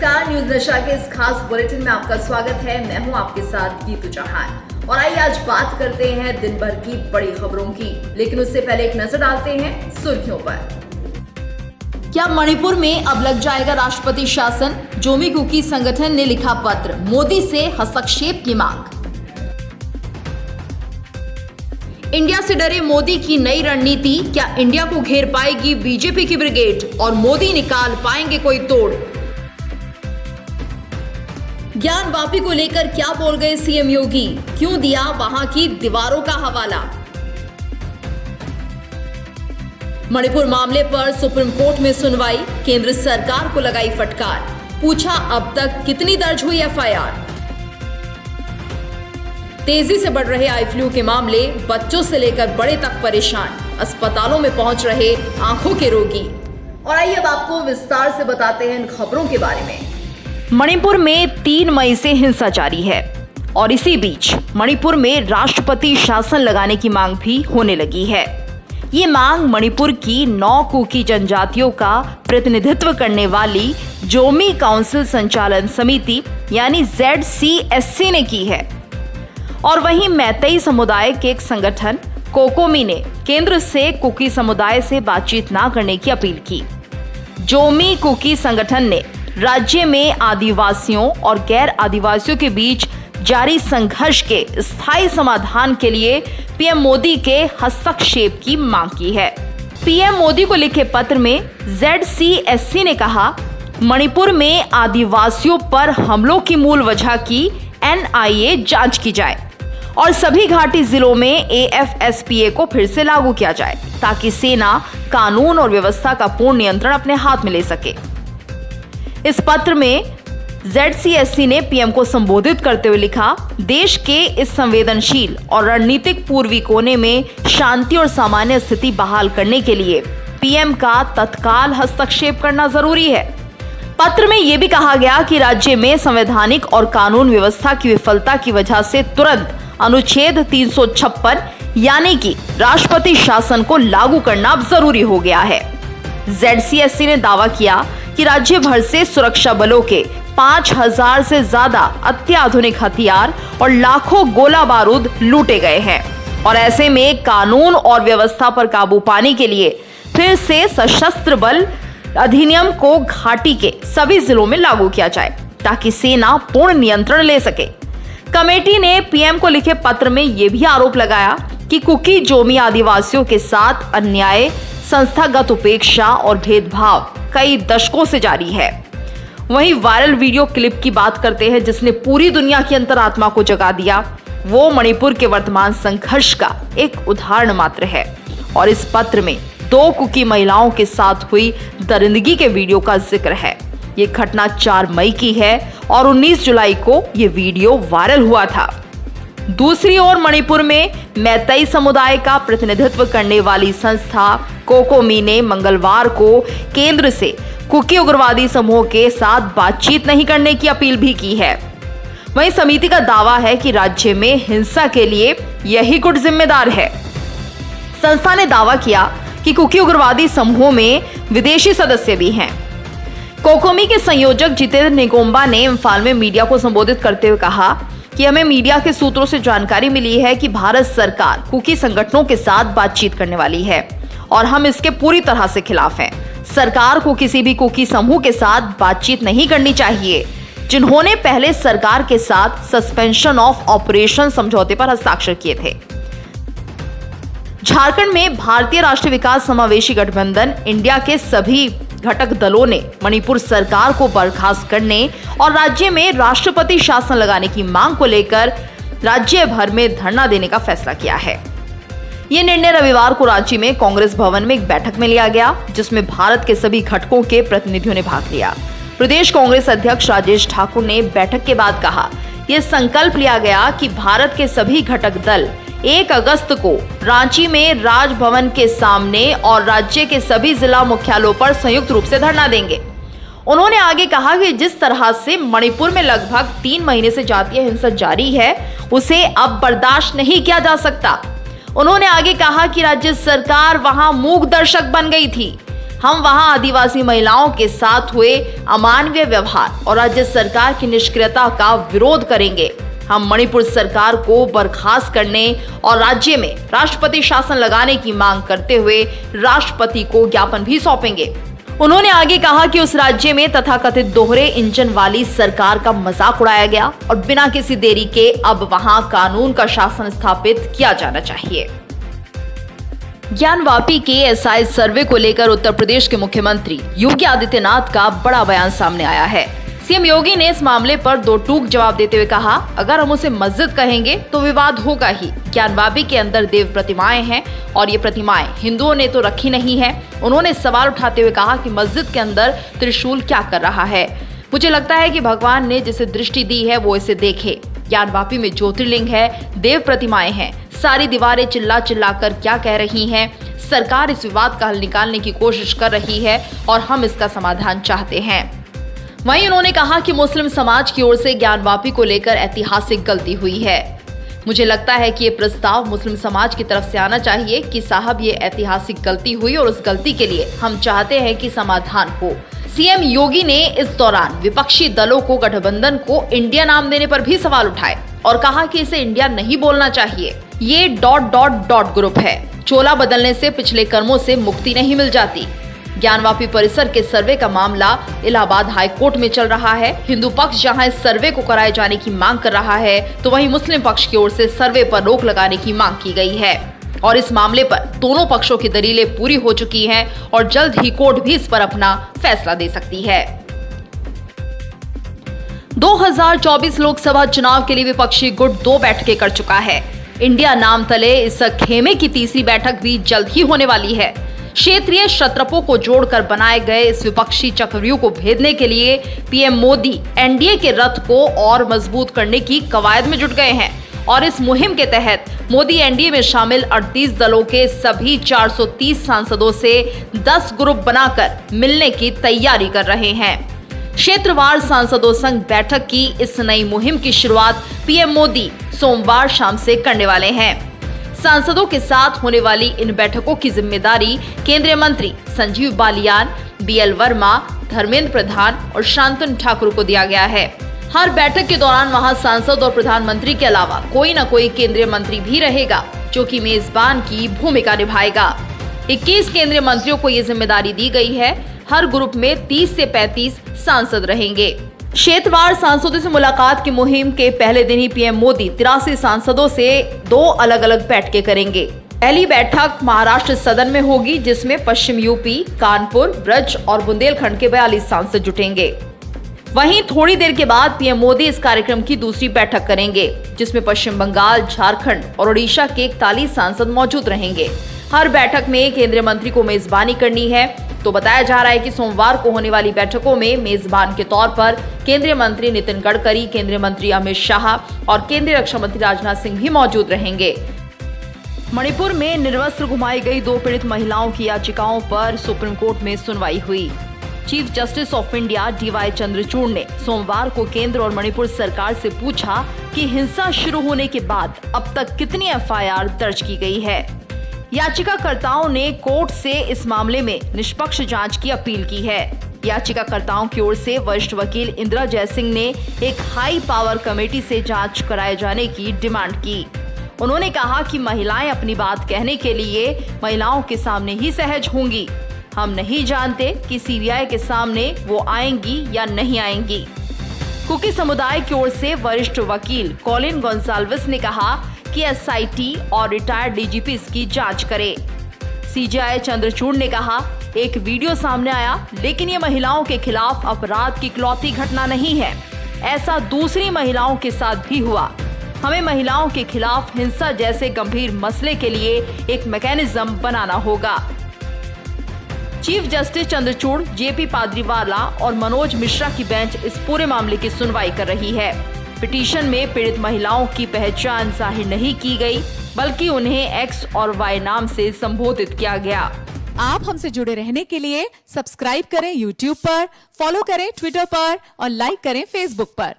नमस्कार, न्यूज नशा के इस खास बुलेटिन में आपका स्वागत है। मैं हूं आपके साथ गीतू चौहान और आइए आज बात करते हैं दिन भर की बड़ी खबरों की, लेकिन उससे पहले एक नजर डालते हैं सुर्खियों पर। क्या मणिपुर में अब लग जाएगा राष्ट्रपति शासन? जोमी कुकी संगठन ने लिखा पत्र, मोदी से हस्तक्षेप की मांग। इंडिया से डरे मोदी की नई रणनीति, क्या इंडिया को घेर पाएगी बीजेपी की ब्रिगेड और मोदी निकाल पाएंगे कोई तोड़? ज्ञान वापी को लेकर क्या बोल गए सीएम योगी, क्यों दिया वहां की दीवारों का हवाला? मणिपुर मामले पर सुप्रीम कोर्ट में सुनवाई, केंद्र सरकार को लगाई फटकार, पूछा अब तक कितनी दर्ज हुई एफआईआर? तेजी से बढ़ रहे आई फ्लू के मामले, बच्चों से लेकर बड़े तक परेशान, अस्पतालों में पहुंच रहे आंखों के रोगी। और आइए अब आपको विस्तार से बताते हैं इन खबरों के बारे में। मणिपुर में 3 मई से हिंसा जारी है और इसी बीच मणिपुर में राष्ट्रपति शासन लगाने की मांग भी होने लगी है। ये मांग मणिपुर की 9 कुकी जनजातियों का प्रतिनिधित्व करने वाली जोमी काउंसिल संचालन समिति यानी ZCSC ने की है। और वहीं मैतेई समुदाय के एक संगठन कोकोमी ने केंद्र से कुकी समुदाय से बातचीत न करने की अपील की। जोमी कुकी संगठन ने राज्य में आदिवासियों और गैर आदिवासियों के बीच जारी संघर्ष के स्थायी समाधान के लिए पीएम मोदी के हस्तक्षेप की मांग की है। पीएम मोदी को लिखे पत्र में ZCSC ने कहा, मणिपुर में आदिवासियों पर हमलों की मूल वजह की NIA जांच की जाए और सभी घाटी जिलों में AFSPA को फिर से लागू किया जाए ताकि सेना कानून और व्यवस्था का पूर्ण नियंत्रण अपने हाथ में ले सके। इस पत्र में ZCSC ने पीएम को संबोधित करते हुए लिखा, देश के इस संवेदनशील और रणनीतिक पूर्वी कोने में शांति और सामान्य स्थिति बहाल करने के लिए पीएम का तत्काल हस्तक्षेप करना जरूरी है। पत्र में यह भी कहा गया कि राज्य में संवैधानिक और कानून व्यवस्था की विफलता की वजह से तुरंत अनुच्छेद 356 यानी कि राष्ट्रपति शासन को लागू करना अब जरूरी हो गया है। ZCSC ने दावा किया कि राज्य भर से सुरक्षा बलों के 5000 से ज्यादा अत्याधुनिक हथियार और लाखों गोला बारूद लूटे गए हैं और ऐसे में कानून और व्यवस्था पर काबू पाने के लिए फिर से सशस्त्र बल अधिनियम को घाटी के सभी जिलों में लागू किया जाए ताकि सेना पूर्ण नियंत्रण ले सके। कमेटी ने पीएम को लिखे पत्र में यह भी आरोप लगाया कि कुकी जोमी आदिवासियों के साथ अन्याय, संस्थागत उपेक्षा और भेदभाव कई दशकों से जारी है। वहीं वायरल वीडियो क्लिप की बात करते हैं जिसने पूरी दुनिया की अंतरात्मा को जगा दिया। वो मणिपुर के वर्तमान संघर्ष का एक उदाहरण मात्र है और इस पत्र में 2 कुकी महिलाओं के साथ हुई दरिंदगी के वीडियो का जिक्र है। ये घटना 4 मई की है और 19 जुलाई को ये वीडियो वायरल हुआ था। दूसरी ओर मणिपुर में मैतेई समुदाय का प्रतिनिधित्व करने वाली संस्था कोकोमी ने मंगलवार को केंद्र से कुकी उग्रवादी समूह के साथ बातचीत नहीं करने की अपील भी की है। वहीं समिति का दावा है कि राज्य में हिंसा के लिए यही गुट जिम्मेदार है। संस्था ने दावा किया कि कुकी उग्रवादी समूह में विदेशी सदस्य भी हैं। कोकोमी के संयोजक जितेंद्र निगोम्बा ने इम्फाल में मीडिया को संबोधित करते हुए कहा कि हमें मीडिया के सूत्रों से जानकारी मिली है कि भारत सरकार कुकी संगठनों के साथ बातचीत करने वाली है और हम इसके पूरी तरह से खिलाफ हैं। सरकार को किसी भी कुकी समूह के साथ बातचीत नहीं करनी चाहिए जिन्होंने पहले सरकार के साथ सस्पेंशन ऑफ ऑपरेशन समझौते पर हस्ताक्षर किए थे। झारखंड में भारतीय राष्ट्रीय विकास समावेशी गठबंधन इंडिया के सभी घटक दलों ने मणिपुर सरकार को बर्खास्त करने और राज्य में राष्ट्रपति शासन लगाने की मांग को लेकर राज्य भर में धरना देने का फैसला किया है। ये निर्णय रविवार को रांची में कांग्रेस भवन में एक बैठक में लिया गया जिसमें भारत के सभी घटकों के प्रतिनिधियों ने भाग लिया। प्रदेश कांग्रेस अध्यक्ष राजेश ठाकुर ने बैठक के बाद कहा, यह संकल्प लिया गया कि भारत के सभी घटक दल 1 अगस्त को रांची में राजभवन के सामने और राज्य के सभी जिला मुख्यालयों पर संयुक्त रूप से धरना देंगे। उन्होंने आगे कहा कि जिस तरह से मणिपुर में लगभग 3 महीने से जातीय हिंसा जारी है उसे अब बर्दाश्त नहीं किया जा सकता। उन्होंने आगे कहा कि राज्य सरकार वहां मूक दर्शक बन गई थी। हम वहां आदिवासी महिलाओं के साथ हुए अमानवीय व्यवहार और राज्य सरकार की निष्क्रियता का विरोध करेंगे। हम मणिपुर सरकार को बर्खास्त करने और राज्य में राष्ट्रपति शासन लगाने की मांग करते हुए राष्ट्रपति को ज्ञापन भी सौंपेंगे। उन्होंने आगे कहा कि उस राज्य में तथाकथित दोहरे इंजन वाली सरकार का मजाक उड़ाया गया और बिना किसी देरी के अब वहां कानून का शासन स्थापित किया जाना चाहिए। ज्ञानवापी के एसआई सर्वे को लेकर उत्तर प्रदेश के मुख्यमंत्री योगी आदित्यनाथ का बड़ा बयान सामने आया है। सीएम योगी ने इस मामले पर दो टूक जवाब देते हुए कहा, अगर हम उसे मस्जिद कहेंगे तो विवाद होगा ही। ज्ञानवापी के अंदर देव प्रतिमाएं हैं और ये प्रतिमाएं हिंदुओं ने तो रखी नहीं है। उन्होंने सवाल उठाते हुए कहा कि मस्जिद के अंदर त्रिशूल क्या कर रहा है। मुझे लगता है कि भगवान ने जिसे दृष्टि दी है वो इसे देखे। ज्ञानवापी में ज्योतिर्लिंग है, देव प्रतिमाएं हैं, सारी दीवारें चिल्ला चिल्ला कर क्या कह रही हैं। सरकार इस विवाद का हल निकालने की कोशिश कर रही है और हम इसका समाधान चाहते हैं। वहीं उन्होंने कहा कि मुस्लिम समाज की ओर से ज्ञानवापी को लेकर ऐतिहासिक गलती हुई है। मुझे लगता है कि ये प्रस्ताव मुस्लिम समाज की तरफ से आना चाहिए कि साहब ये ऐतिहासिक गलती हुई और उस गलती के लिए हम चाहते हैं कि समाधान हो। सीएम योगी ने इस दौरान विपक्षी दलों को गठबंधन को इंडिया नाम देने पर भी सवाल उठाए और कहा कि इसे इंडिया नहीं बोलना चाहिए। ये ... ग्रुप है। चोला बदलने से पिछले कर्मों से मुक्ति नहीं मिल जाती। ज्ञानवापी परिसर के सर्वे का मामला इलाहाबाद हाई कोर्ट में चल रहा है। हिंदू पक्ष जहां इस सर्वे को कराए जाने की मांग कर रहा है तो वहीं मुस्लिम पक्ष की ओर से सर्वे पर रोक लगाने की मांग की गई है और इस मामले पर दोनों पक्षों की दलीलें पूरी हो चुकी हैं और जल्द ही कोर्ट भी इस पर अपना फैसला दे सकती है। 2024 लोकसभा चुनाव के लिए विपक्षी गुट 2 बैठकें कर चुका है। इंडिया नाम तले इस खेमे की तीसरी बैठक भी जल्द ही होने वाली है। क्षेत्रीय शत्रपों को जोड़कर बनाए गए इस विपक्षी चक्रव्यूह को भेदने के लिए पीएम मोदी एनडीए के रथ को और मजबूत करने की कवायद में जुट गए हैं और इस मुहिम के तहत मोदी एनडीए में शामिल 38 दलों के सभी 430 सांसदों से 10 ग्रुप बनाकर मिलने की तैयारी कर रहे हैं। क्षेत्रवार सांसदों संघ बैठक की इस नई मुहिम की शुरुआत पीएम मोदी सोमवार शाम से करने वाले हैं। सांसदों के साथ होने वाली इन बैठकों की जिम्मेदारी केंद्रीय मंत्री संजीव बालियान, बीएल वर्मा, धर्मेंद्र प्रधान और शांतनु ठाकुर को दिया गया है। हर बैठक के दौरान वहां सांसद और प्रधानमंत्री के अलावा कोई न कोई केंद्रीय मंत्री भी रहेगा जो कि मेजबान की भूमिका निभाएगा। 21 केंद्रीय मंत्रियों को ये जिम्मेदारी दी गई है। हर ग्रुप में 30 से 35 सांसद रहेंगे। क्षेत्रवार सांसदों से मुलाकात की मुहिम के पहले दिन ही पीएम मोदी 83 सांसदों से 2 अलग अलग बैठकें करेंगे। पहली बैठक महाराष्ट्र सदन में होगी जिसमें पश्चिम यूपी, कानपुर, ब्रज और बुंदेलखंड के 42 सांसद जुटेंगे। वहीं थोड़ी देर के बाद पीएम मोदी इस कार्यक्रम की दूसरी बैठक करेंगे जिसमें पश्चिम बंगाल, झारखंड और ओडिशा के 41 सांसद मौजूद रहेंगे। हर बैठक में केंद्रीय मंत्री को मेजबानी करनी है। तो बताया जा रहा है कि सोमवार को होने वाली बैठकों में मेजबान के तौर पर केंद्रीय मंत्री नितिन गडकरी, केंद्रीय मंत्री अमित शाह और केंद्रीय रक्षा मंत्री राजनाथ सिंह भी मौजूद रहेंगे। मणिपुर में निर्वस्त्र घुमाई गई 2 पीड़ित महिलाओं की याचिकाओं पर सुप्रीम कोर्ट में सुनवाई हुई। Chief justice of India DY Chandrachud ने सोमवार को केंद्र और मणिपुर सरकार से पूछा कि हिंसा शुरू होने के बाद अब तक कितनी एफआईआर दर्ज की गई है। याचिकाकर्ताओं ने कोर्ट से इस मामले में निष्पक्ष जांच की अपील की है। याचिकाकर्ताओं की ओर से वरिष्ठ वकील इंदिरा जयसिंह ने एक हाई पावर कमेटी से जांच कराए जाने की डिमांड की। उन्होंने कहा कि महिलाएं अपनी बात कहने के लिए महिलाओं के सामने ही सहज होंगी। हम नहीं जानते कि सीबीआई के सामने वो आएंगी या नहीं आएंगी। कुकी समुदाय की ओर से वरिष्ठ वकील कॉलिन गोंसाल्विस ने कहा कि एसआईटी और रिटायर्ड डीजीपी इसकी जांच करे। सीजेआई चंद्रचूड़ ने कहा, एक वीडियो सामने आया लेकिन ये महिलाओं के खिलाफ अपराध की इकलौती घटना नहीं है। ऐसा दूसरी महिलाओं के साथ भी हुआ। हमें महिलाओं के खिलाफ हिंसा जैसे गंभीर मसले के लिए एक मैकेनिज्म बनाना होगा। चीफ जस्टिस चंद्रचूड़, जेपी पाद्रीवाला और मनोज मिश्रा की बेंच इस पूरे मामले की सुनवाई कर रही है। पिटीशन में पीड़ित महिलाओं की पहचान जाहिर नहीं की गई, बल्कि उन्हें एक्स और वाई नाम से संबोधित किया गया। आप हमसे जुड़े रहने के लिए सब्सक्राइब करें YouTube पर, फॉलो करें Twitter पर और लाइक करें Facebook पर।